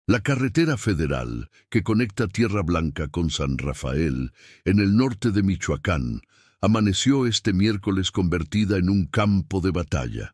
La carretera federal que conecta Tierra Blanca con San Rafael, en el norte de Michoacán, amaneció este miércoles convertida en un campo de batalla.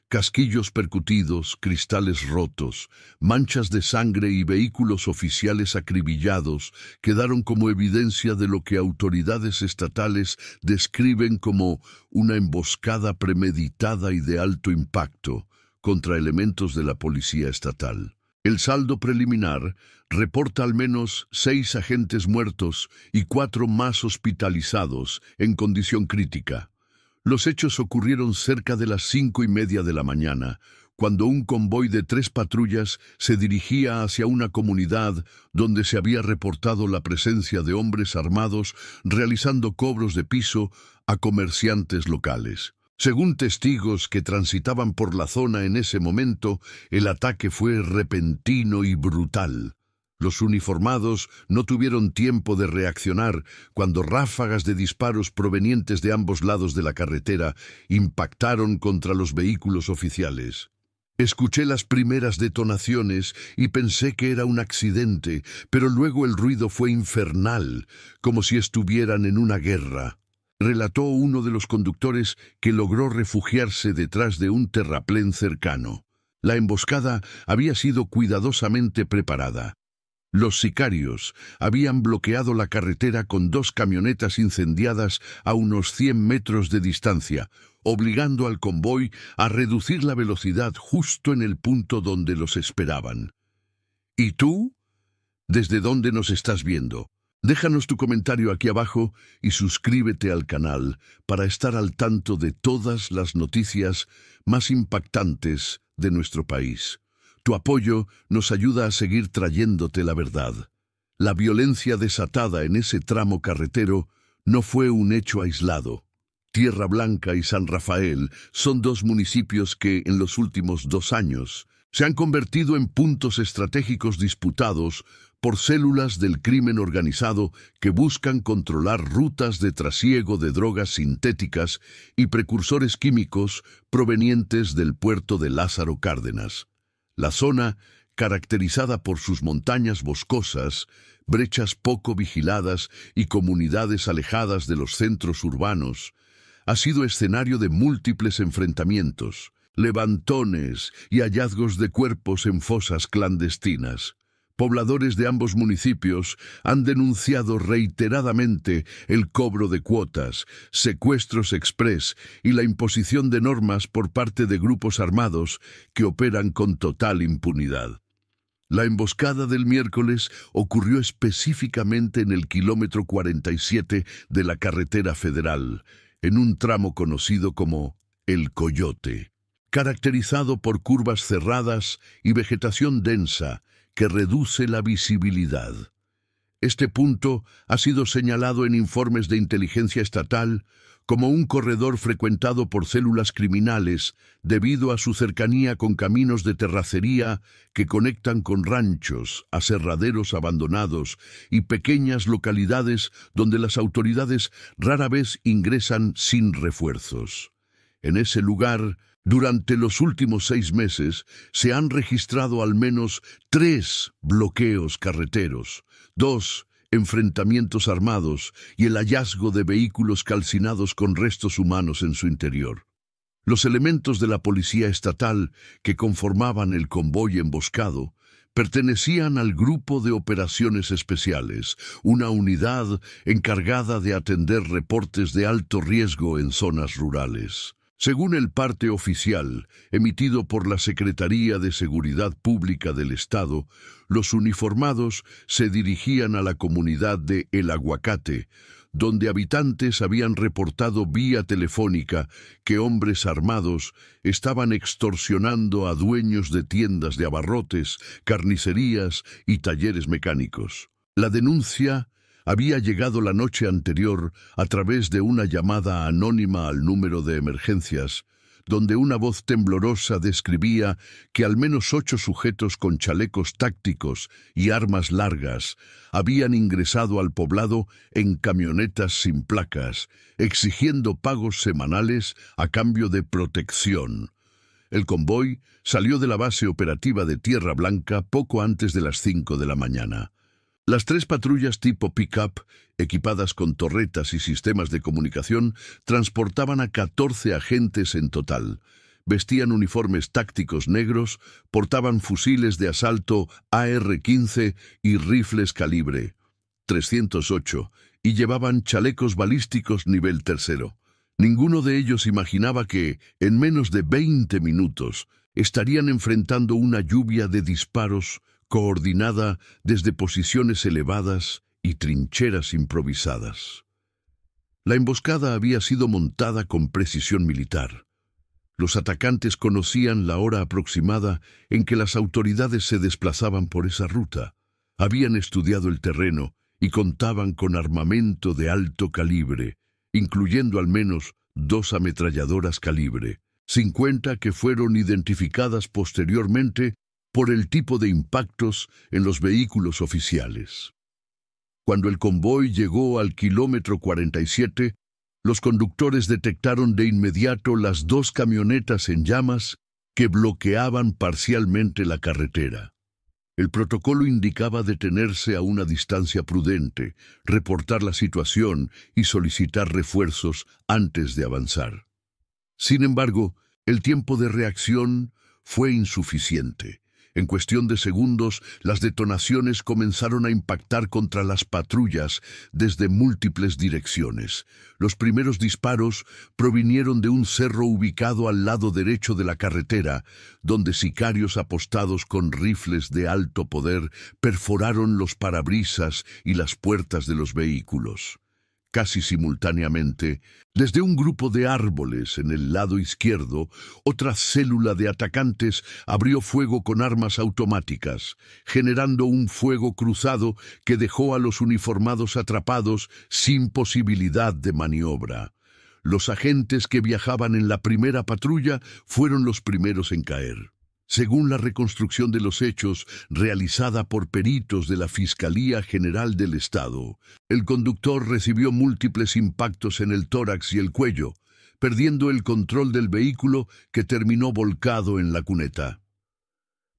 Casquillos percutidos, cristales rotos, manchas de sangre y vehículos oficiales acribillados quedaron como evidencia de lo que autoridades estatales describen como una emboscada premeditada y de alto impacto contra elementos de la policía estatal. El saldo preliminar reporta al menos 6 agentes muertos y 4 más hospitalizados en condición crítica. Los hechos ocurrieron cerca de las 5:30 de la mañana, cuando un convoy de 3 patrullas se dirigía hacia una comunidad donde se había reportado la presencia de hombres armados realizando cobros de piso a comerciantes locales. Según testigos que transitaban por la zona en ese momento, el ataque fue repentino y brutal. Los uniformados no tuvieron tiempo de reaccionar cuando ráfagas de disparos provenientes de ambos lados de la carretera impactaron contra los vehículos oficiales. Escuché las primeras detonaciones y pensé que era un accidente, pero luego el ruido fue infernal, como si estuvieran en una guerra. Relató uno de los conductores que logró refugiarse detrás de un terraplén cercano. La emboscada había sido cuidadosamente preparada. Los sicarios habían bloqueado la carretera con 2 camionetas incendiadas a unos 100 metros de distancia, obligando al convoy a reducir la velocidad justo en el punto donde los esperaban. ¿Y tú? ¿Desde dónde nos estás viendo? Déjanos tu comentario aquí abajo y suscríbete al canal para estar al tanto de todas las noticias más impactantes de nuestro país. Tu apoyo nos ayuda a seguir trayéndote la verdad. La violencia desatada en ese tramo carretero no fue un hecho aislado. Tierra Blanca y San Rafael son 2 municipios que, en los últimos 2 años, se han convertido en puntos estratégicos disputados por células del crimen organizado que buscan controlar rutas de trasiego de drogas sintéticas y precursores químicos provenientes del puerto de Lázaro Cárdenas. La zona, caracterizada por sus montañas boscosas, brechas poco vigiladas y comunidades alejadas de los centros urbanos, ha sido escenario de múltiples enfrentamientos, levantones y hallazgos de cuerpos en fosas clandestinas. Pobladores de ambos municipios han denunciado reiteradamente el cobro de cuotas, secuestros exprés y la imposición de normas por parte de grupos armados que operan con total impunidad. La emboscada del miércoles ocurrió específicamente en el kilómetro 47 de la carretera federal, en un tramo conocido como El Coyote, caracterizado por curvas cerradas y vegetación densa que reduce la visibilidad. Este punto ha sido señalado en informes de inteligencia estatal como un corredor frecuentado por células criminales debido a su cercanía con caminos de terracería que conectan con ranchos, aserraderos abandonados y pequeñas localidades donde las autoridades rara vez ingresan sin refuerzos. En ese lugar, durante los últimos 6 meses, se han registrado al menos 3 bloqueos carreteros, 2 enfrentamientos armados y el hallazgo de vehículos calcinados con restos humanos en su interior. Los elementos de la policía estatal que conformaban el convoy emboscado pertenecían al Grupo de Operaciones Especiales, una unidad encargada de atender reportes de alto riesgo en zonas rurales. Según el parte oficial, emitido por la Secretaría de Seguridad Pública del Estado, los uniformados se dirigían a la comunidad de El Aguacate, donde habitantes habían reportado vía telefónica que hombres armados estaban extorsionando a dueños de tiendas de abarrotes, carnicerías y talleres mecánicos. La denuncia había llegado la noche anterior a través de una llamada anónima al número de emergencias, donde una voz temblorosa describía que al menos 8 sujetos con chalecos tácticos y armas largas habían ingresado al poblado en camionetas sin placas, exigiendo pagos semanales a cambio de protección. El convoy salió de la base operativa de Tierra Blanca poco antes de las 5 de la mañana. Las 3 patrullas tipo pick-up, equipadas con torretas y sistemas de comunicación, transportaban a 14 agentes en total. Vestían uniformes tácticos negros, portaban fusiles de asalto AR-15 y rifles calibre 308 y llevaban chalecos balísticos nivel 3. Ninguno de ellos imaginaba que, en menos de 20 minutos, estarían enfrentando una lluvia de disparos coordinada desde posiciones elevadas y trincheras improvisadas. La emboscada había sido montada con precisión militar. Los atacantes conocían la hora aproximada en que las autoridades se desplazaban por esa ruta. Habían estudiado el terreno y contaban con armamento de alto calibre, incluyendo al menos 2 ametralladoras calibre 50 que fueron identificadas posteriormente por el tipo de impactos en los vehículos oficiales. Cuando el convoy llegó al kilómetro 47, los conductores detectaron de inmediato las 2 camionetas en llamas que bloqueaban parcialmente la carretera. El protocolo indicaba detenerse a una distancia prudente, reportar la situación y solicitar refuerzos antes de avanzar. Sin embargo, el tiempo de reacción fue insuficiente. En cuestión de segundos, las detonaciones comenzaron a impactar contra las patrullas desde múltiples direcciones. Los primeros disparos provinieron de un cerro ubicado al lado derecho de la carretera, donde sicarios apostados con rifles de alto poder perforaron los parabrisas y las puertas de los vehículos. Casi simultáneamente, desde un grupo de árboles en el lado izquierdo, otra célula de atacantes abrió fuego con armas automáticas, generando un fuego cruzado que dejó a los uniformados atrapados sin posibilidad de maniobra. Los agentes que viajaban en la primera patrulla fueron los primeros en caer. Según la reconstrucción de los hechos realizada por peritos de la Fiscalía General del Estado, el conductor recibió múltiples impactos en el tórax y el cuello, perdiendo el control del vehículo que terminó volcado en la cuneta.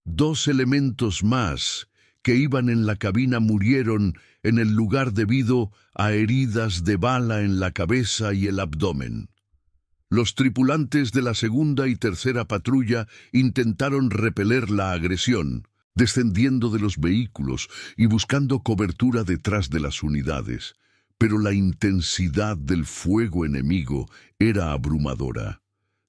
2 elementos más que iban en la cabina murieron en el lugar debido a heridas de bala en la cabeza y el abdomen. Los tripulantes de la segunda y tercera patrulla intentaron repeler la agresión, descendiendo de los vehículos y buscando cobertura detrás de las unidades, pero la intensidad del fuego enemigo era abrumadora.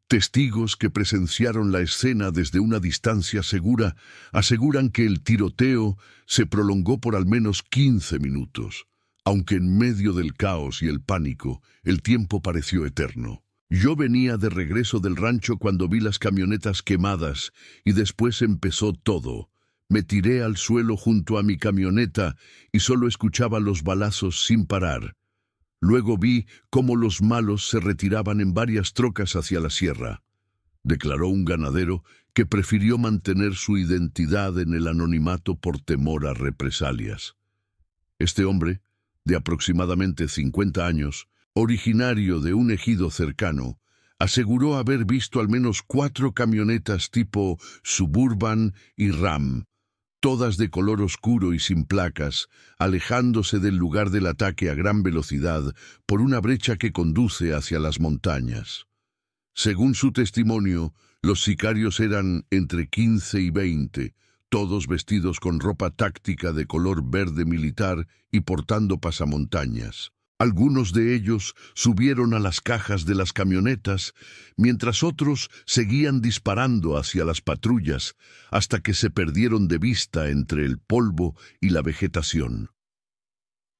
Testigos que presenciaron la escena desde una distancia segura aseguran que el tiroteo se prolongó por al menos 15 minutos, aunque en medio del caos y el pánico el tiempo pareció eterno. Yo venía de regreso del rancho cuando vi las camionetas quemadas y después empezó todo. Me tiré al suelo junto a mi camioneta y solo escuchaba los balazos sin parar. Luego vi cómo los malos se retiraban en varias trocas hacia la sierra, declaró un ganadero que prefirió mantener su identidad en el anonimato por temor a represalias. Este hombre, de aproximadamente 50 años, originario de un ejido cercano, aseguró haber visto al menos 4 camionetas tipo Suburban y Ram, todas de color oscuro y sin placas, alejándose del lugar del ataque a gran velocidad por una brecha que conduce hacia las montañas. Según su testimonio, los sicarios eran entre 15 y 20, todos vestidos con ropa táctica de color verde militar y portando pasamontañas. Algunos de ellos subieron a las cajas de las camionetas, mientras otros seguían disparando hacia las patrullas hasta que se perdieron de vista entre el polvo y la vegetación.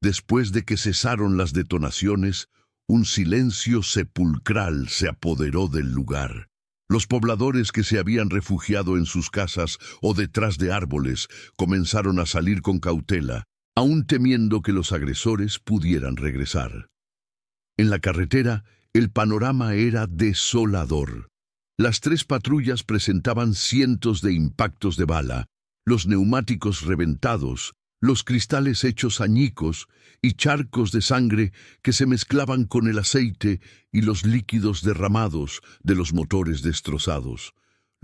Después de que cesaron las detonaciones, un silencio sepulcral se apoderó del lugar. Los pobladores que se habían refugiado en sus casas o detrás de árboles comenzaron a salir con cautela, aún temiendo que los agresores pudieran regresar. En la carretera, el panorama era desolador. Las 3 patrullas presentaban cientos de impactos de bala, los neumáticos reventados, los cristales hechos añicos y charcos de sangre que se mezclaban con el aceite y los líquidos derramados de los motores destrozados.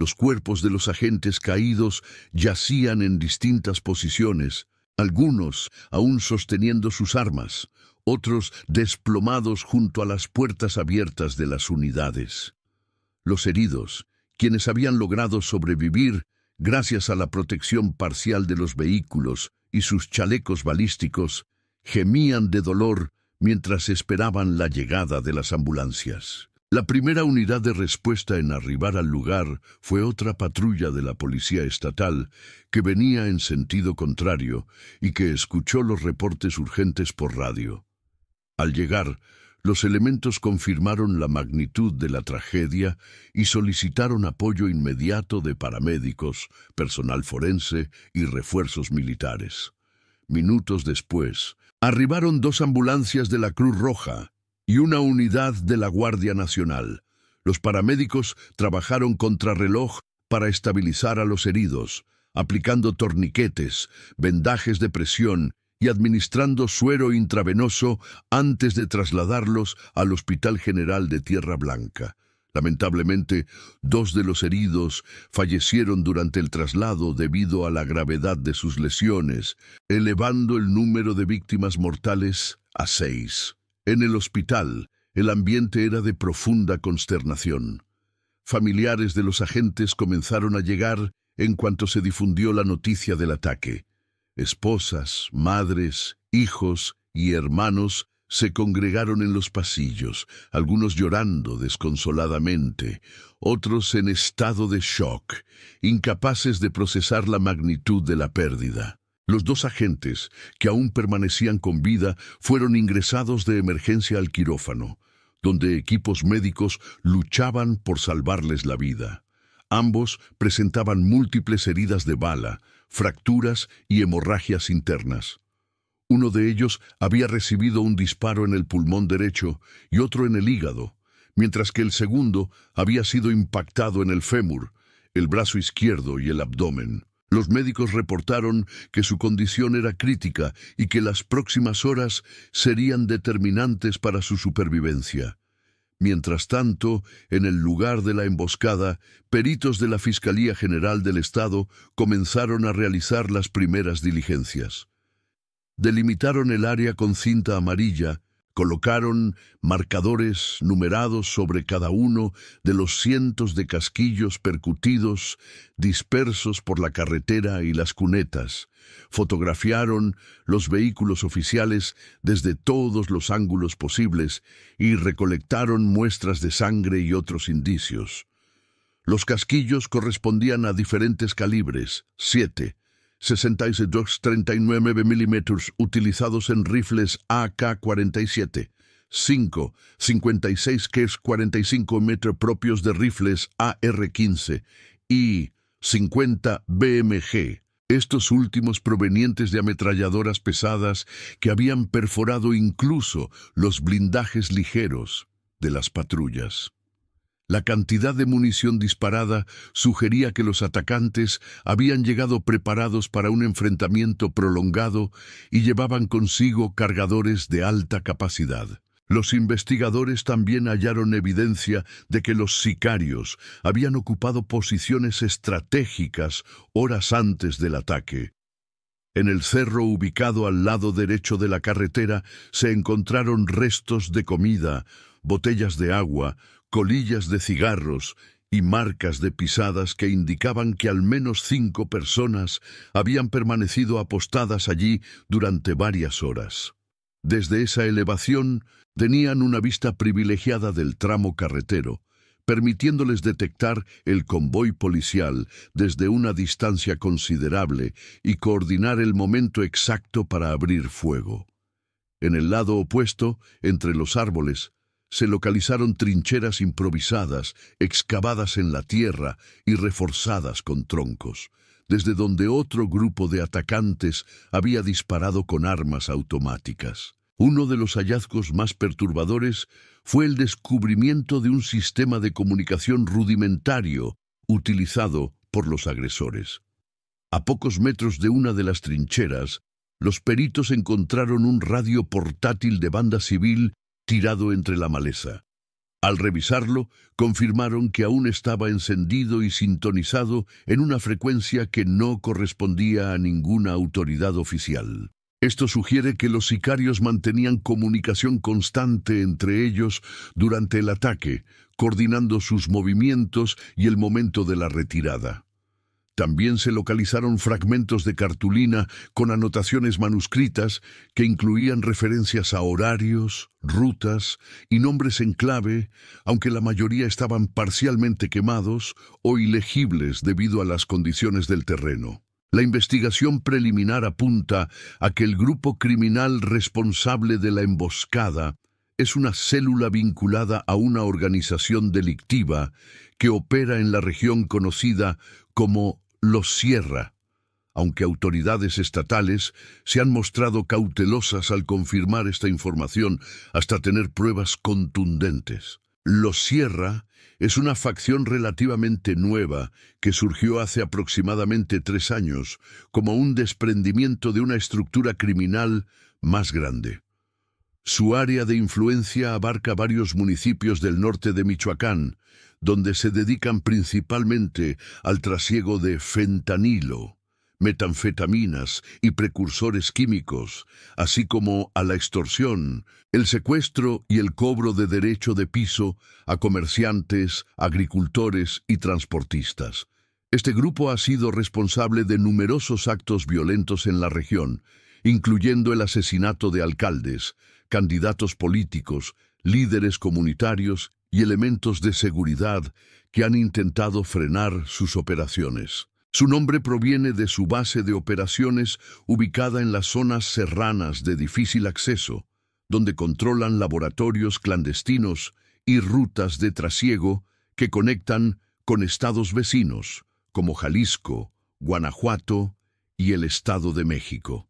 Los cuerpos de los agentes caídos yacían en distintas posiciones, algunos aún sosteniendo sus armas, otros desplomados junto a las puertas abiertas de las unidades. Los heridos, quienes habían logrado sobrevivir gracias a la protección parcial de los vehículos y sus chalecos balísticos, gemían de dolor mientras esperaban la llegada de las ambulancias. La primera unidad de respuesta en arribar al lugar fue otra patrulla de la policía estatal que venía en sentido contrario y que escuchó los reportes urgentes por radio. Al llegar, los elementos confirmaron la magnitud de la tragedia y solicitaron apoyo inmediato de paramédicos, personal forense y refuerzos militares. Minutos después, arribaron 2 ambulancias de la Cruz Roja y una unidad de la Guardia Nacional. Los paramédicos trabajaron contrarreloj para estabilizar a los heridos, aplicando torniquetes, vendajes de presión y administrando suero intravenoso antes de trasladarlos al Hospital General de Tierra Blanca. Lamentablemente, 2 de los heridos fallecieron durante el traslado debido a la gravedad de sus lesiones, elevando el número de víctimas mortales a 6. En el hospital, el ambiente era de profunda consternación. Familiares de los agentes comenzaron a llegar en cuanto se difundió la noticia del ataque. Esposas, madres, hijos y hermanos se congregaron en los pasillos, algunos llorando desconsoladamente, otros en estado de shock, incapaces de procesar la magnitud de la pérdida. Los 2 agentes, que aún permanecían con vida, fueron ingresados de emergencia al quirófano, donde equipos médicos luchaban por salvarles la vida. Ambos presentaban múltiples heridas de bala, fracturas y hemorragias internas. Uno de ellos había recibido un disparo en el pulmón derecho y otro en el hígado, mientras que el segundo había sido impactado en el fémur, el brazo izquierdo y el abdomen. Los médicos reportaron que su condición era crítica y que las próximas horas serían determinantes para su supervivencia. Mientras tanto, en el lugar de la emboscada, peritos de la Fiscalía General del Estado comenzaron a realizar las primeras diligencias. Delimitaron el área con cinta amarilla, colocaron marcadores numerados sobre cada uno de los cientos de casquillos percutidos dispersos por la carretera y las cunetas, fotografiaron los vehículos oficiales desde todos los ángulos posibles y recolectaron muestras de sangre y otros indicios. Los casquillos correspondían a diferentes calibres, 7, 62 39 milímetros utilizados en rifles AK-47, 5, 56 KES 45 mm propios de rifles AR-15 y 50 BMG, estos últimos provenientes de ametralladoras pesadas que habían perforado incluso los blindajes ligeros de las patrullas. La cantidad de munición disparada sugería que los atacantes habían llegado preparados para un enfrentamiento prolongado y llevaban consigo cargadores de alta capacidad. Los investigadores también hallaron evidencia de que los sicarios habían ocupado posiciones estratégicas horas antes del ataque. En el cerro ubicado al lado derecho de la carretera se encontraron restos de comida, botellas de agua, colillas de cigarros y marcas de pisadas que indicaban que al menos 5 personas habían permanecido apostadas allí durante varias horas. Desde esa elevación tenían una vista privilegiada del tramo carretero, permitiéndoles detectar el convoy policial desde una distancia considerable y coordinar el momento exacto para abrir fuego. En el lado opuesto, entre los árboles, se localizaron trincheras improvisadas, excavadas en la tierra y reforzadas con troncos, desde donde otro grupo de atacantes había disparado con armas automáticas. Uno de los hallazgos más perturbadores fue el descubrimiento de un sistema de comunicación rudimentario utilizado por los agresores. A pocos metros de una de las trincheras, los peritos encontraron un radio portátil de banda civil tirado entre la maleza. Al revisarlo, confirmaron que aún estaba encendido y sintonizado en una frecuencia que no correspondía a ninguna autoridad oficial. Esto sugiere que los sicarios mantenían comunicación constante entre ellos durante el ataque, coordinando sus movimientos y el momento de la retirada. También se localizaron fragmentos de cartulina con anotaciones manuscritas que incluían referencias a horarios, rutas y nombres en clave, aunque la mayoría estaban parcialmente quemados o ilegibles debido a las condiciones del terreno. La investigación preliminar apunta a que el grupo criminal responsable de la emboscada es una célula vinculada a una organización delictiva que opera en la región conocida como Los Sierra, aunque autoridades estatales se han mostrado cautelosas al confirmar esta información hasta tener pruebas contundentes. Los Sierra es una facción relativamente nueva que surgió hace aproximadamente 3 años como un desprendimiento de una estructura criminal más grande. Su área de influencia abarca varios municipios del norte de Michoacán, donde se dedican principalmente al trasiego de fentanilo, metanfetaminas y precursores químicos, así como a la extorsión, el secuestro y el cobro de derecho de piso a comerciantes, agricultores y transportistas. Este grupo ha sido responsable de numerosos actos violentos en la región, incluyendo el asesinato de alcaldes, candidatos políticos, líderes comunitarios y elementos de seguridad que han intentado frenar sus operaciones. Su nombre proviene de su base de operaciones ubicada en las zonas serranas de difícil acceso, donde controlan laboratorios clandestinos y rutas de trasiego que conectan con estados vecinos, como Jalisco, Guanajuato y el Estado de México.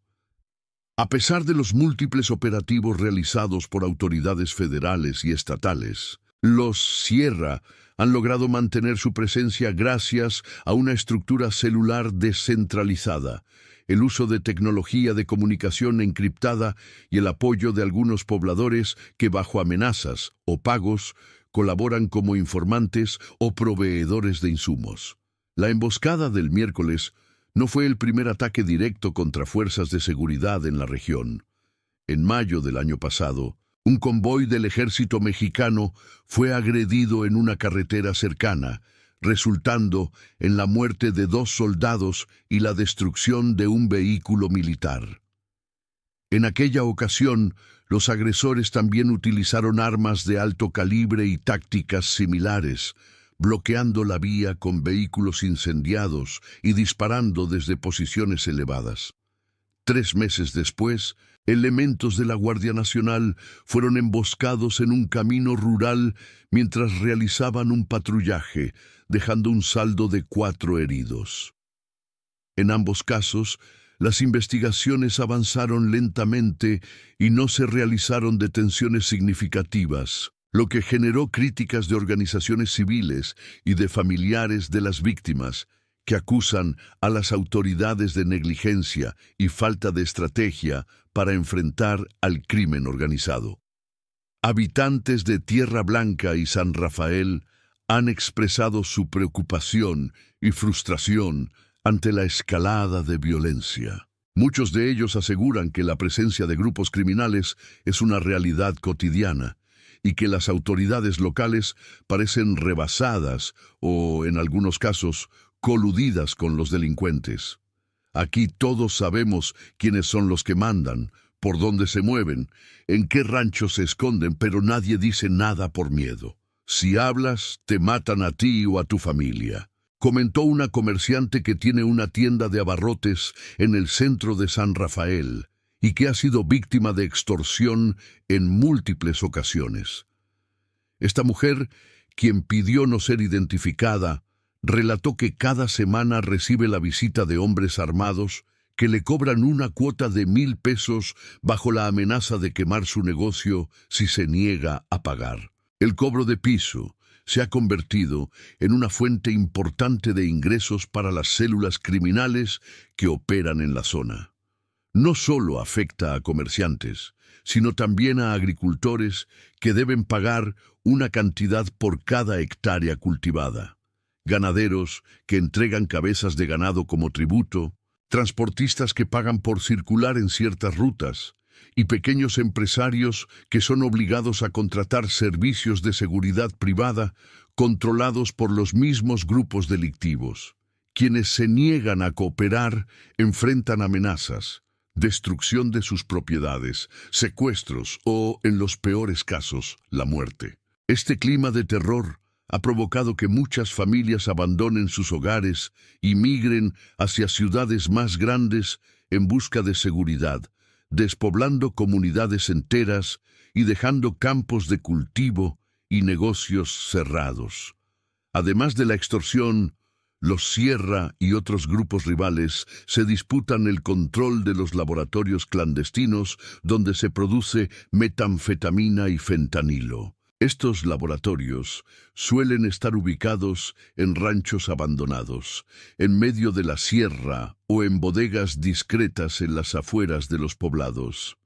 A pesar de los múltiples operativos realizados por autoridades federales y estatales, los Sierra han logrado mantener su presencia gracias a una estructura celular descentralizada, el uso de tecnología de comunicación encriptada y el apoyo de algunos pobladores que bajo amenazas o pagos colaboran como informantes o proveedores de insumos. La emboscada del miércoles no fue el primer ataque directo contra fuerzas de seguridad en la región. En mayo del año pasado, un convoy del ejército mexicano fue agredido en una carretera cercana, resultando en la muerte de 2 soldados y la destrucción de un vehículo militar. En aquella ocasión, los agresores también utilizaron armas de alto calibre y tácticas similares, bloqueando la vía con vehículos incendiados y disparando desde posiciones elevadas. 3 meses después, elementos de la Guardia Nacional fueron emboscados en un camino rural mientras realizaban un patrullaje, dejando un saldo de 4 heridos. En ambos casos, las investigaciones avanzaron lentamente y no se realizaron detenciones significativas, lo que generó críticas de organizaciones civiles y de familiares de las víctimas, que acusan a las autoridades de negligencia y falta de estrategia para enfrentar al crimen organizado. Habitantes de Tierra Blanca y San Rafael han expresado su preocupación y frustración ante la escalada de violencia. Muchos de ellos aseguran que la presencia de grupos criminales es una realidad cotidiana y que las autoridades locales parecen rebasadas o, en algunos casos, coludidas con los delincuentes. Aquí todos sabemos quiénes son los que mandan, por dónde se mueven, en qué ranchos se esconden, pero nadie dice nada por miedo. Si hablas, te matan a ti o a tu familia, comentó una comerciante que tiene una tienda de abarrotes en el centro de San Rafael y que ha sido víctima de extorsión en múltiples ocasiones. Esta mujer, quien pidió no ser identificada, relató que cada semana recibe la visita de hombres armados que le cobran una cuota de 1,000 pesos bajo la amenaza de quemar su negocio si se niega a pagar. El cobro de piso se ha convertido en una fuente importante de ingresos para las células criminales que operan en la zona. No solo afecta a comerciantes, sino también a agricultores que deben pagar una cantidad por cada hectárea cultivada. Ganaderos que entregan cabezas de ganado como tributo, transportistas que pagan por circular en ciertas rutas, y pequeños empresarios que son obligados a contratar servicios de seguridad privada controlados por los mismos grupos delictivos. Quienes se niegan a cooperar enfrentan amenazas, destrucción de sus propiedades, secuestros o, en los peores casos, la muerte. Este clima de terror ha provocado que muchas familias abandonen sus hogares y migren hacia ciudades más grandes en busca de seguridad, despoblando comunidades enteras y dejando campos de cultivo y negocios cerrados. Además de la extorsión, los Sierra y otros grupos rivales se disputan el control de los laboratorios clandestinos donde se produce metanfetamina y fentanilo. Estos laboratorios suelen estar ubicados en ranchos abandonados, en medio de la sierra o en bodegas discretas en las afueras de los poblados.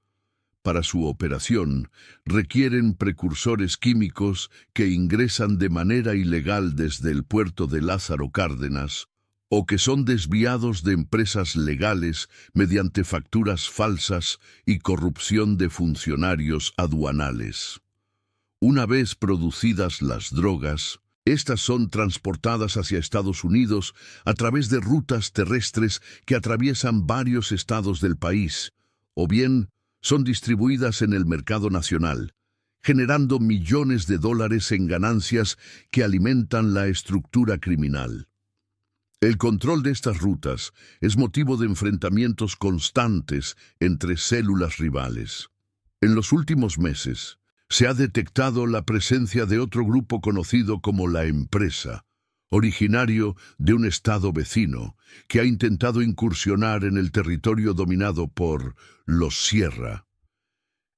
Para su operación, requieren precursores químicos que ingresan de manera ilegal desde el puerto de Lázaro Cárdenas o que son desviados de empresas legales mediante facturas falsas y corrupción de funcionarios aduanales. Una vez producidas las drogas, estas son transportadas hacia Estados Unidos a través de rutas terrestres que atraviesan varios estados del país, o bien son distribuidas en el mercado nacional, generando millones de dólares en ganancias que alimentan la estructura criminal. El control de estas rutas es motivo de enfrentamientos constantes entre células rivales. En los últimos meses, se ha detectado la presencia de otro grupo conocido como la Empresa, originario de un estado vecino, que ha intentado incursionar en el territorio dominado por los Sierra.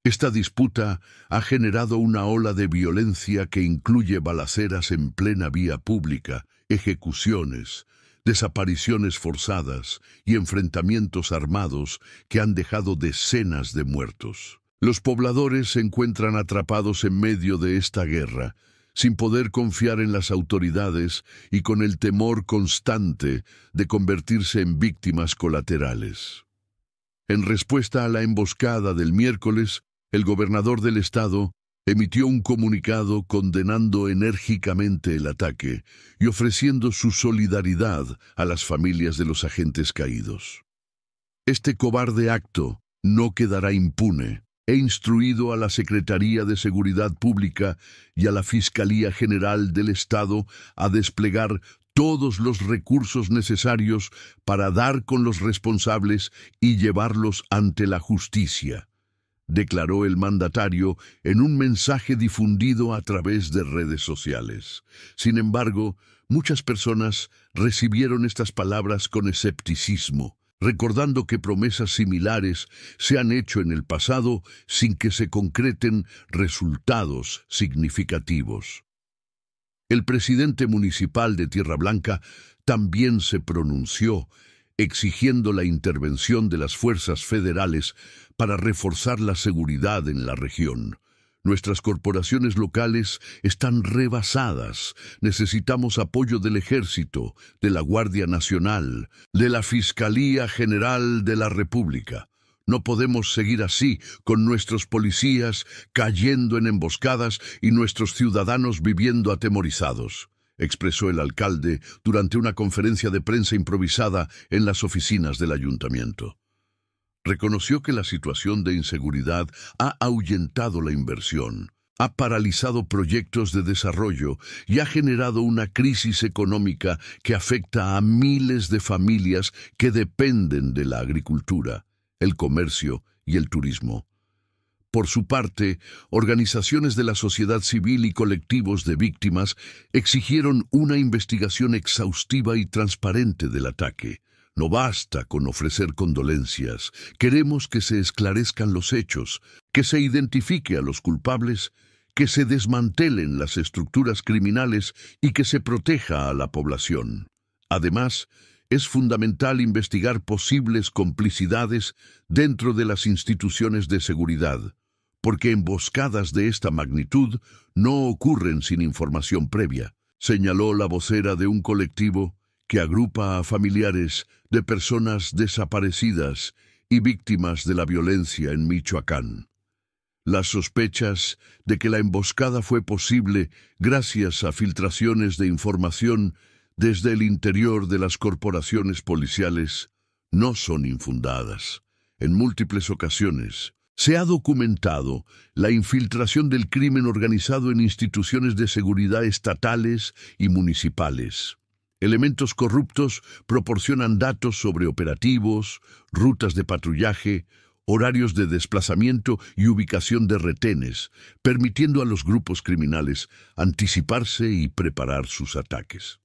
Esta disputa ha generado una ola de violencia que incluye balaceras en plena vía pública, ejecuciones, desapariciones forzadas y enfrentamientos armados que han dejado decenas de muertos. Los pobladores se encuentran atrapados en medio de esta guerra, sin poder confiar en las autoridades y con el temor constante de convertirse en víctimas colaterales. En respuesta a la emboscada del miércoles, el gobernador del estado emitió un comunicado condenando enérgicamente el ataque y ofreciendo su solidaridad a las familias de los agentes caídos. Este cobarde acto no quedará impune. He instruido a la Secretaría de Seguridad Pública y a la Fiscalía General del Estado a desplegar todos los recursos necesarios para dar con los responsables y llevarlos ante la justicia, declaró el mandatario en un mensaje difundido a través de redes sociales. Sin embargo, muchas personas recibieron estas palabras con escepticismo, recordando que promesas similares se han hecho en el pasado sin que se concreten resultados significativos. El presidente municipal de Tierra Blanca también se pronunció, exigiendo la intervención de las fuerzas federales para reforzar la seguridad en la región. Nuestras corporaciones locales están rebasadas. Necesitamos apoyo del Ejército, de la Guardia Nacional, de la Fiscalía General de la República. No podemos seguir así, con nuestros policías cayendo en emboscadas y nuestros ciudadanos viviendo atemorizados, expresó el alcalde durante una conferencia de prensa improvisada en las oficinas del ayuntamiento. Reconoció que la situación de inseguridad ha ahuyentado la inversión, ha paralizado proyectos de desarrollo y ha generado una crisis económica que afecta a miles de familias que dependen de la agricultura, el comercio y el turismo. Por su parte, organizaciones de la sociedad civil y colectivos de víctimas exigieron una investigación exhaustiva y transparente del ataque. No basta con ofrecer condolencias. Queremos que se esclarezcan los hechos, que se identifique a los culpables, que se desmantelen las estructuras criminales y que se proteja a la población. Además, es fundamental investigar posibles complicidades dentro de las instituciones de seguridad, porque emboscadas de esta magnitud no ocurren sin información previa, señaló la vocera de un colectivo que agrupa a familiares de personas desaparecidas y víctimas de la violencia en Michoacán. Las sospechas de que la emboscada fue posible gracias a filtraciones de información desde el interior de las corporaciones policiales no son infundadas. En múltiples ocasiones se ha documentado la infiltración del crimen organizado en instituciones de seguridad estatales y municipales. Elementos corruptos proporcionan datos sobre operativos, rutas de patrullaje, horarios de desplazamiento y ubicación de retenes, permitiendo a los grupos criminales anticiparse y preparar sus ataques.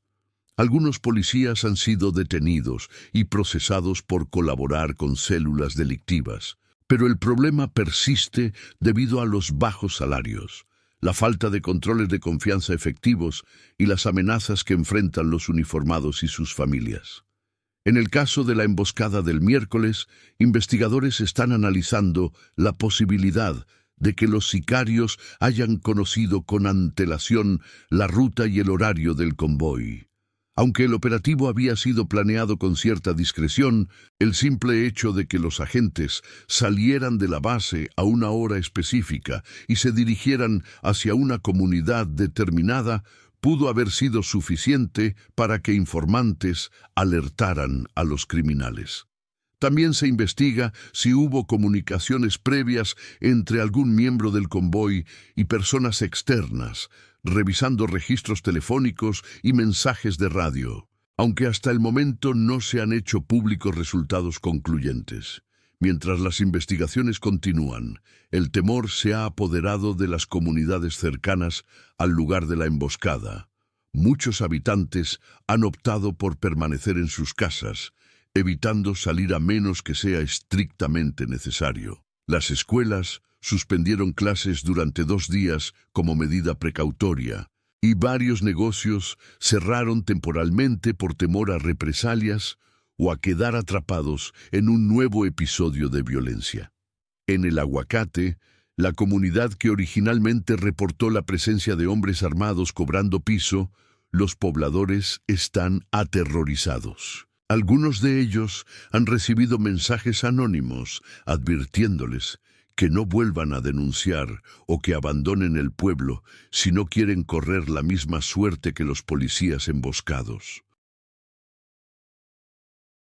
Algunos policías han sido detenidos y procesados por colaborar con células delictivas, pero el problema persiste debido a los bajos salarios, la falta de controles de confianza efectivos y las amenazas que enfrentan los uniformados y sus familias. En el caso de la emboscada del miércoles, investigadores están analizando la posibilidad de que los sicarios hayan conocido con antelación la ruta y el horario del convoy. Aunque el operativo había sido planeado con cierta discreción, el simple hecho de que los agentes salieran de la base a una hora específica y se dirigieran hacia una comunidad determinada pudo haber sido suficiente para que informantes alertaran a los criminales. También se investiga si hubo comunicaciones previas entre algún miembro del convoy y personas externas, revisando registros telefónicos y mensajes de radio, aunque hasta el momento no se han hecho públicos resultados concluyentes. Mientras las investigaciones continúan, el temor se ha apoderado de las comunidades cercanas al lugar de la emboscada. Muchos habitantes han optado por permanecer en sus casas, evitando salir a menos que sea estrictamente necesario. Las escuelas suspendieron clases durante 2 días como medida precautoria, y varios negocios cerraron temporalmente por temor a represalias o a quedar atrapados en un nuevo episodio de violencia. En el Aguacate, la comunidad que originalmente reportó la presencia de hombres armados cobrando piso, los pobladores están aterrorizados. Algunos de ellos han recibido mensajes anónimos advirtiéndoles que no vuelvan a denunciar o que abandonen el pueblo si no quieren correr la misma suerte que los policías emboscados.